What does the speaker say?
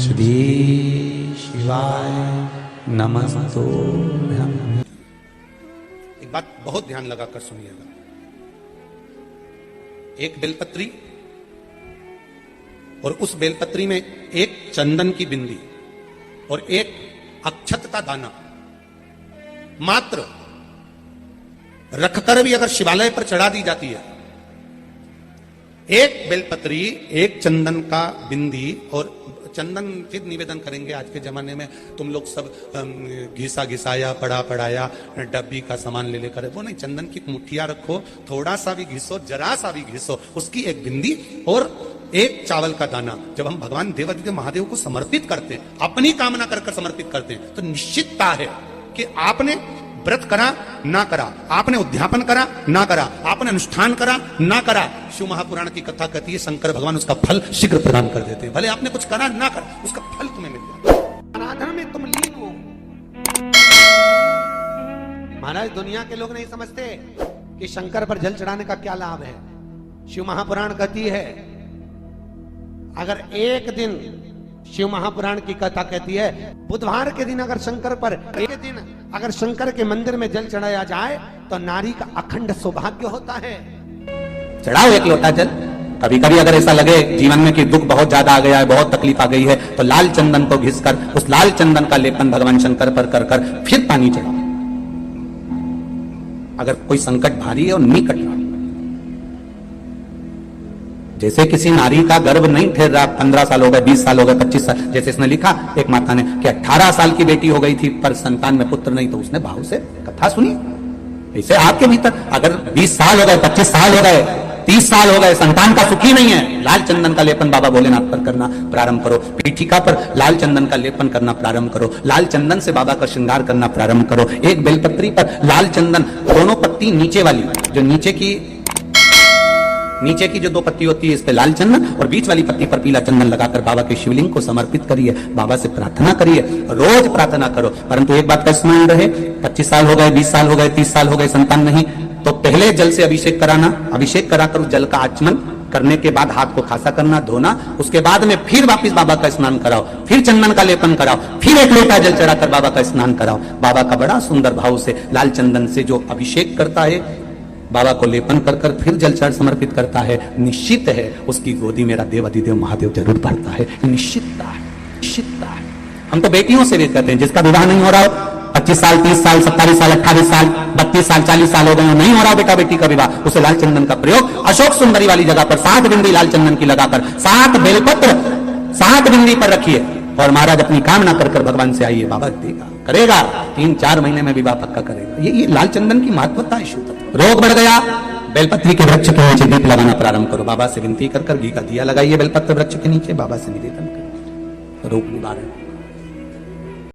श्री शिवाय नमस्तुभ्यं। एक बात बहुत ध्यान लगाकर सुनिएगा। एक बेलपत्री और उस बेलपत्री में एक चंदन की बिंदी और एक अक्षत का दाना मात्र रखकर भी अगर शिवालय पर चढ़ा दी जाती है, एक बेलपत्री, एक चंदन का बिंदी, और चंदन फिर निवेदन करेंगे आज के जमाने में तुम लोग सब घिसा घिसाया पड़ा पड़ाया डब्बी का सामान ले लेकर, वो नहीं, चंदन की मुठ्ठियां रखो, थोड़ा सा भी घिसो, जरा सा भी घिसो, उसकी एक बिंदी और एक चावल का दाना जब हम भगवान देवादिदेव महादेव को समर्पित करते हैं, अपनी कामना कर समर्पित करते हैं, तो निश्चितता है कि आपने व्रत करा ना करा, आपने उद्यापन करा ना करा, आपने अनुष्ठान करा ना करा, शिव महापुराण की कथा कहती है शंकर भगवान उसका फल शीघ्र प्रदान कर देते हैं। भले आपने कुछ करा ना करा, उसका फल तुम्हें मिल जाता। आराधना में तुम लीन हो। महाराज दुनिया के लोग नहीं समझते कि शंकर पर जल चढ़ाने का क्या लाभ है। शिव महापुराण कहती है अगर एक दिन, शिव महापुराण की कथा कहती है बुधवार के दिन अगर शंकर पर एक दिन अगर शंकर के मंदिर में जल चढ़ाया जाए तो नारी का अखंड सौभाग्य होता है। चढ़ाओ एक लोटा जल। कभी कभी अगर ऐसा लगे जीवन में कि दुख बहुत ज्यादा आ गया है, बहुत तकलीफ आ गई है, तो लाल चंदन को घिसकर उस लाल चंदन का लेपन भगवान शंकर पर कर फिर पानी चढ़ाओ। अगर कोई संकट भारी है और निकट रहा, जैसे किसी नारी का गर्भ नहीं ठहर रहा, 15 साल हो गए, 20 साल हो गए, 25 साल, जैसे इसने लिखा एक माता ने कि 18 साल की बेटी हो गई थी पर संतान में पुत्र नहीं, तो उसने भाव से कथा सुनी। ऐसे आपके भीतर अगर 20 साल हो गए, 25 साल हो गए, 30 साल हो गए, संतान का सुखी नहीं है, लाल चंदन का लेपन बाबा भोलेनाथ पर करना प्रारंभ करो। पीठिका पर लाल चंदन का लेपन करना प्रारंभ करो। लाल चंदन से बाबा का श्रृंगार करना प्रारंभ करो। एक बेलपत्री पर लाल चंदन, दोनों पत्ती नीचे वाली, जो नीचे की जो 2 पत्ती होती है इस पे लाल चंदन, और बीच वाली पत्ती पर पीला चंदन लगाकर बाबा के शिवलिंग को समर्पित करिए। बाबा से प्रार्थना करिए, रोज प्रार्थना करो। परंतु एक बात का स्मरण रहे, 25 साल हो गए, 20 साल हो गए, 30 साल हो गए, संतान नहीं, तो पहले जल से अभिषेक कराना, अभिषेक कराकर उस जल का आचमन करने के बाद हाथ को खासा करना, धोना, उसके बाद में फिर वापिस बाबा का स्नान कराओ, फिर चंदन का लेपन कराओ, फिर एक लोटा जल चढ़ाकर बाबा का स्नान कराओ। बाबा का बड़ा सुंदर भाव से लाल चंदन से जो अभिषेक करता है, बाबा को लेपन कर फिर जल चढ़ समर्पित करता है, निश्चित है उसकी गोदी मेरा देवादिदेव महादेव जरूर भरता है। निश्चितता है, निश्चितता है। हम तो बेटियों से भी कहते हैं जिसका विवाह नहीं हो रहा हो, 25 साल, 30 साल, 27 साल, 28 साल, 32 साल, 40 साल हो गए, नहीं हो रहा बेटा बेटी का विवाह, उसे लाल चंदन का प्रयोग अशोक सुंदरी वाली जगह पर 7 बिंदी लाल चंदन की लगाकर 7 बेलपत्र 7 बिंदी पर रखिए और महाराज अपनी कामना कर भगवान से आइए, बाबा देगा, करेगा, 3-4 महीने में विवाह पक्का करेगा। ये लाल चंदन की महत्वता है। शुद्ध रोग बढ़ गया, बेलपत्री के वृक्ष के नीचे दीप लगाना प्रारंभ करो। बाबा से विनती कर घी का दिया लगाइए बेलपत्र वृक्ष के नीचे, बाबा से निवेदन करो, रोग निवारण।